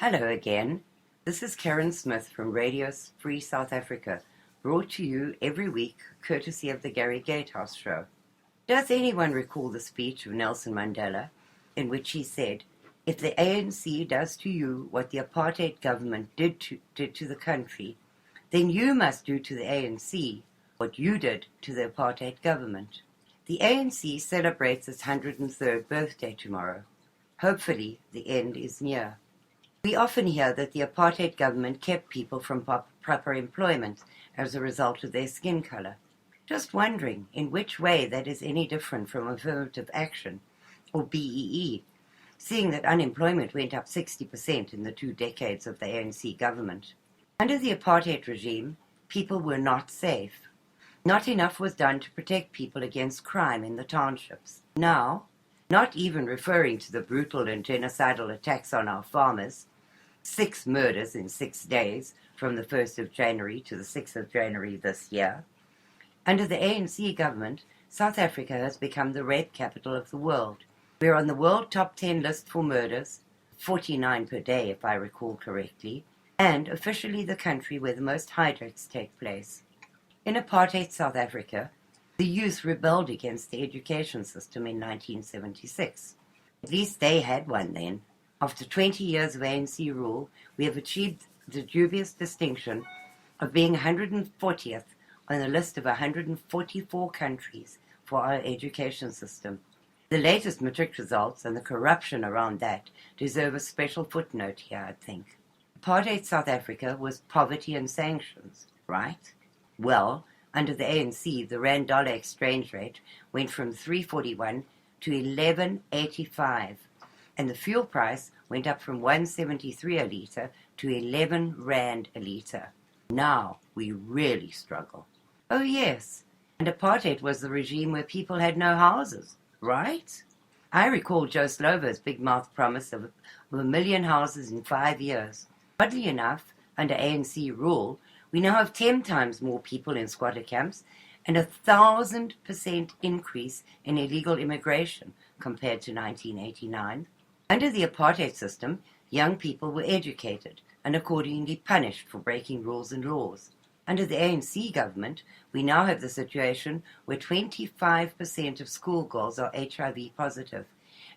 Hello again. This is Karen Smith from Radio Free South Africa, brought to you every week courtesy of the Gatehouse show. Does anyone recall the speech of Nelson Mandela in which he said, "If the ANC does to you what the apartheid government did to the country, then you must do to the ANC what you did to the apartheid government"? The ANC celebrates its 103rd birthday tomorrow. Hopefully, the end is near. We often hear that the apartheid government kept people from proper employment as a result of their skin color. Just wondering in which way that is any different from affirmative action, or BEE, seeing that unemployment went up 60% in the 2 decades of the ANC government. Under the apartheid regime, people were not safe. Not enough was done to protect people against crime in the townships. Now, not even referring to the brutal and genocidal attacks on our farmers, 6 murders in 6 days from the 1st of January to the 6th of January this year. Under the ANC government, South Africa has become the rape capital of the world. We're on the world top 10 list for murders, 49 per day if I recall correctly, and officially the country where the most hijacks take place. In apartheid South Africa, the youth rebelled against the education system in 1976. At least they had one then. After 20 years of ANC rule, we have achieved the dubious distinction of being 140th on the list of 144 countries for our education system. The latest matric results and the corruption around that deserve a special footnote here, I think. Apartheid South Africa was poverty and sanctions, right? Well, under the ANC, the rand-dollar exchange rate went from 3.41 to 11.85. And the fuel price went up from 1.73 a litre to 11 rand a litre. Now we really struggle. Oh yes, and apartheid was the regime where people had no houses, right? I recall Joe Slovo's big-mouth promise of 1 million houses in 5 years. Oddly enough, under ANC rule, we now have 10 times more people in squatter camps and 1,000% increase in illegal immigration compared to 1989. Under the apartheid system, young people were educated and accordingly punished for breaking rules and laws. Under the ANC government, we now have the situation where 25% of schoolgirls are HIV positive,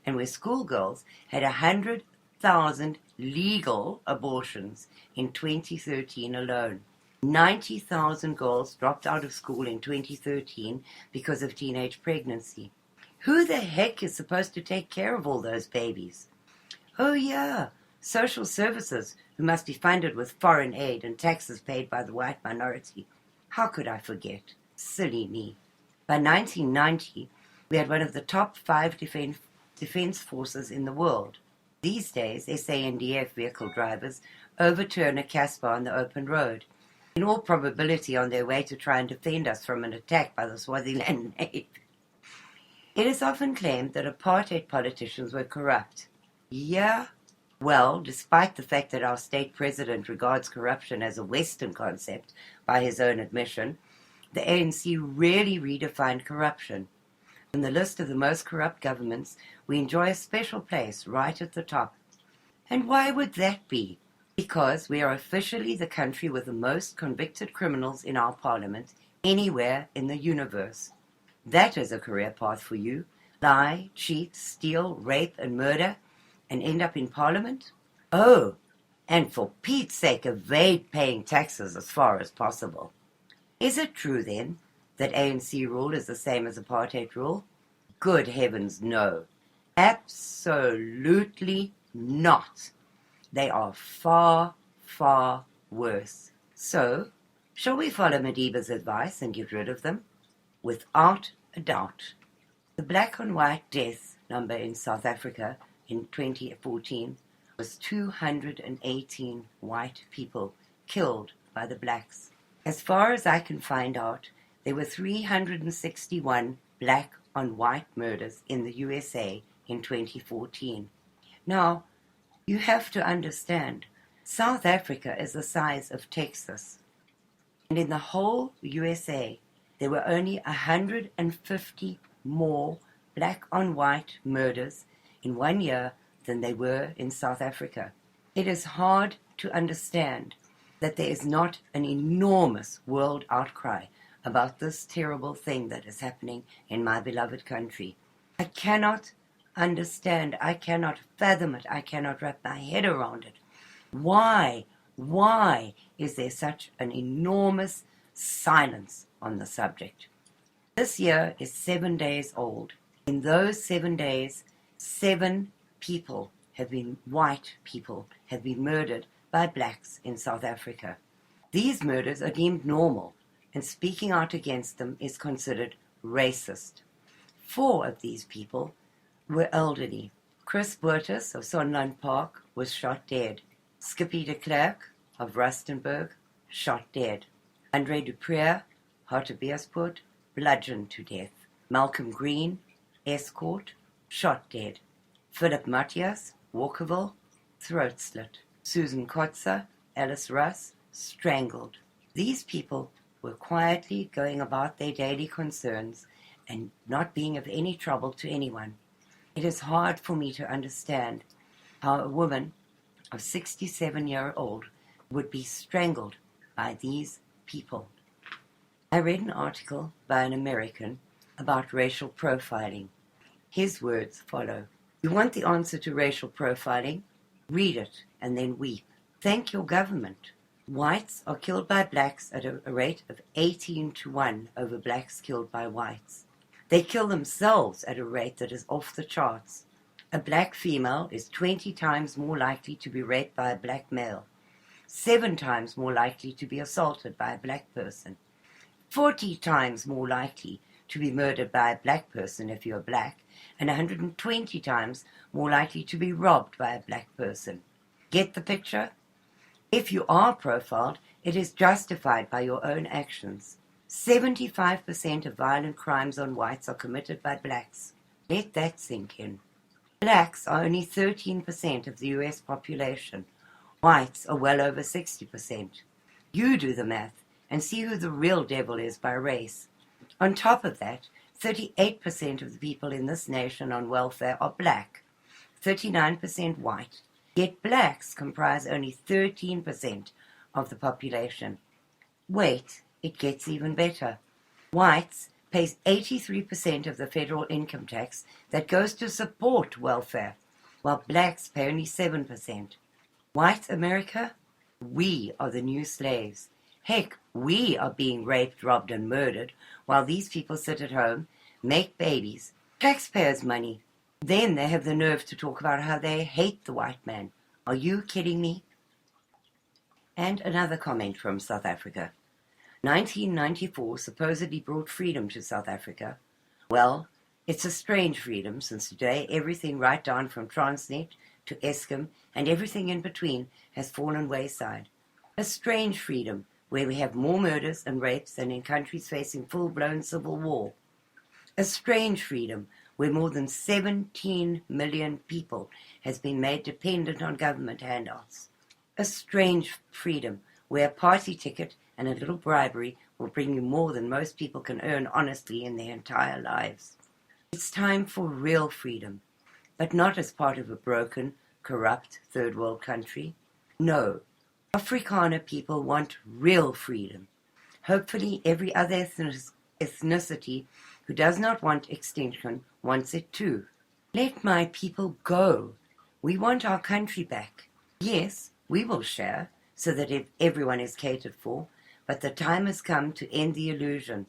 and where schoolgirls had 100,000 legal abortions in 2013 alone. 90,000 girls dropped out of school in 2013 because of teenage pregnancy. Who the heck is supposed to take care of all those babies? Oh yeah, social services, who must be funded with foreign aid and taxes paid by the white minority. How could I forget? Silly me. By 1990, we had one of the top 5 defense forces in the world. These days, SANDF vehicle drivers overturn a Casbah on the open road, in all probability on their way to try and defend us from an attack by the Swaziland Navy. It is often claimed that apartheid politicians were corrupt. Yeah, well, despite the fact that our state president regards corruption as a Western concept by his own admission, the ANC really redefined corruption. In the list of the most corrupt governments, we enjoy a special place right at the top. And why would that be? Because we are officially the country with the most convicted criminals in our parliament anywhere in the universe. That is a career path for you. Lie, cheat, steal, rape, and murder, and end up in parliament? Oh, and for Pete's sake, evade paying taxes as far as possible. Is it true, then, that ANC rule is the same as apartheid rule? Good heavens, no. Absolutely not. They are far, far worse. So, shall we follow Madiba's advice and get rid of them? Without a doubt. The black-on-white death number in South Africa in 2014 was 218 white people killed by the blacks. As far as I can find out, there were 361 black-on-white murders in the USA in 2014. Now, you have to understand, South Africa is the size of Texas. And in the whole USA, there were only 150 more black-on-white murders in 1 year than they were in South Africa. It is hard to understand that there is not an enormous world outcry about this terrible thing that is happening in my beloved country. I cannot understand, I cannot fathom it, I cannot wrap my head around it. Why is there such an enormous silence on the subject? This year is 7 days old. In those 7 days, 7 people white people have been murdered by blacks in South Africa. These murders are deemed normal, and speaking out against them is considered racist. 4 of these people were elderly. Chris Burtis of Sonland Park was shot dead. Skippy de Klerk of Rustenburg, shot dead. Andre Duprier, Hartbeespoort, bludgeoned to death. Malcolm Green, Escort, shot dead. Philip Matthias, Walkerville, throat slit. Susan Kotzer, Alice Russ, strangled. These people were quietly going about their daily concerns and not being of any trouble to anyone. It is hard for me to understand how a woman of 67-year-old would be strangled by these people. I read an article by an American about racial profiling. His words follow. You want the answer to racial profiling? Read it and then weep. Thank your government. Whites are killed by blacks at a rate of 18-1 over blacks killed by whites. They kill themselves at a rate that is off the charts. A black female is 20 times more likely to be raped by a black male, 7 times more likely to be assaulted by a black person, 40 times more likely to be murdered by a black person if you're black, and 120 times more likely to be robbed by a black person. Get the picture? If you are profiled, it is justified by your own actions. 75% of violent crimes on whites are committed by blacks. Let that sink in. Blacks are only 13% of the US population. Whites are well over 60%. You do the math and see who the real devil is by race. On top of that, 38% of the people in this nation on welfare are black, 39% white, yet blacks comprise only 13% of the population. Wait, it gets even better. Whites pays 83% of the federal income tax that goes to support welfare, while blacks pay only 7%. White America? We are the new slaves. Heck, we are being raped, robbed, and murdered, while these people sit at home, make babies, taxpayers' money. Then they have the nerve to talk about how they hate the white man. Are you kidding me? And another comment from South Africa. 1994 supposedly brought freedom to South Africa. Well, it's a strange freedom, since today everything right down from Transnet to Eskom and everything in between has fallen wayside. A strange freedom where we have more murders and rapes than in countries facing full-blown civil war. A strange freedom where more than 17 million people has been made dependent on government handouts. A strange freedom where a party ticket and a little bribery will bring you more than most people can earn honestly in their entire lives. It's time for real freedom, but not as part of a broken, corrupt third world country. No, Afrikaner people want real freedom. Hopefully every other ethnicity who does not want extinction wants it too. Let my people go. We want our country back. Yes, we will share so that everyone is catered for, but the time has come to end the illusion.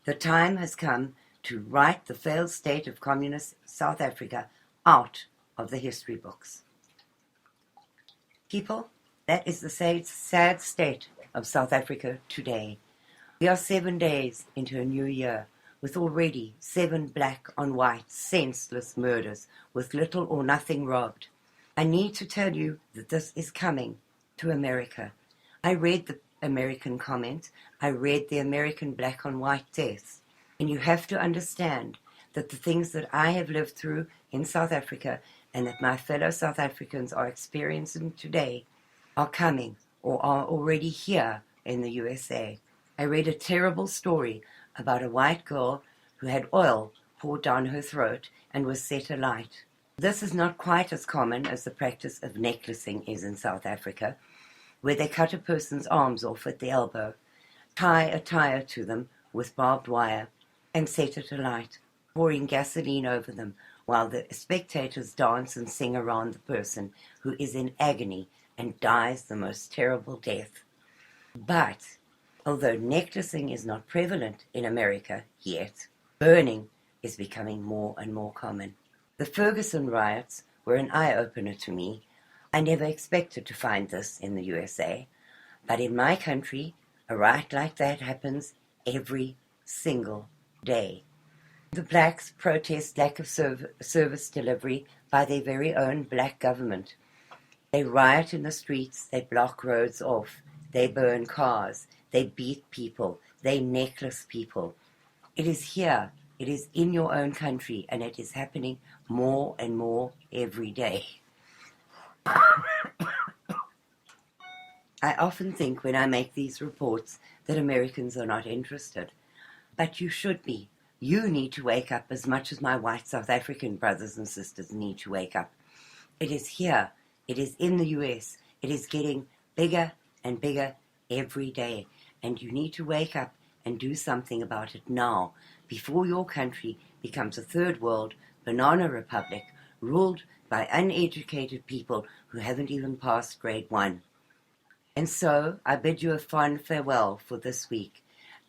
The time has come to write the failed state of communist South Africa out of the history books. People, that is the sad state of South Africa today. We are 7 days into a new year, with already 7 black on white senseless murders, with little or nothing robbed. I need to tell you that this is coming to America. I read the American comment. I read the American black on white deaths. And you have to understand that the things that I have lived through in South Africa and that my fellow South Africans are experiencing today are coming or are already here in the USA. I read a terrible story about a white girl who had oil poured down her throat and was set alight. This is not quite as common as the practice of necklacing is in South Africa, where they cut a person's arms off at the elbow, tie a tire to them with barbed wire, and set it alight, pouring gasoline over them while the spectators dance and sing around the person who is in agony and dies the most terrible death. But although necklacing is not prevalent in America yet, burning is becoming more and more common. The Ferguson riots were an eye-opener to me. I never expected to find this in the USA, but in my country, a riot like that happens every single day. The blacks protest lack of service delivery by their very own black government. They riot in the streets, they block roads off, they burn cars, they beat people, they necklace people. It is here, it is in your own country, and it is happening more and more every day. I often think when I make these reports that Americans are not interested, but you should be. You need to wake up as much as my white South African brothers and sisters need to wake up. It is here. It is in the US. It is getting bigger and bigger every day. And you need to wake up and do something about it now, before your country becomes a third world banana republic ruled by uneducated people who haven't even passed grade 1. And so I bid you a fond farewell for this week.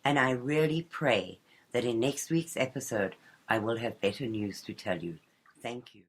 And I really pray that in next week's episode, I will have better news to tell you. Thank you.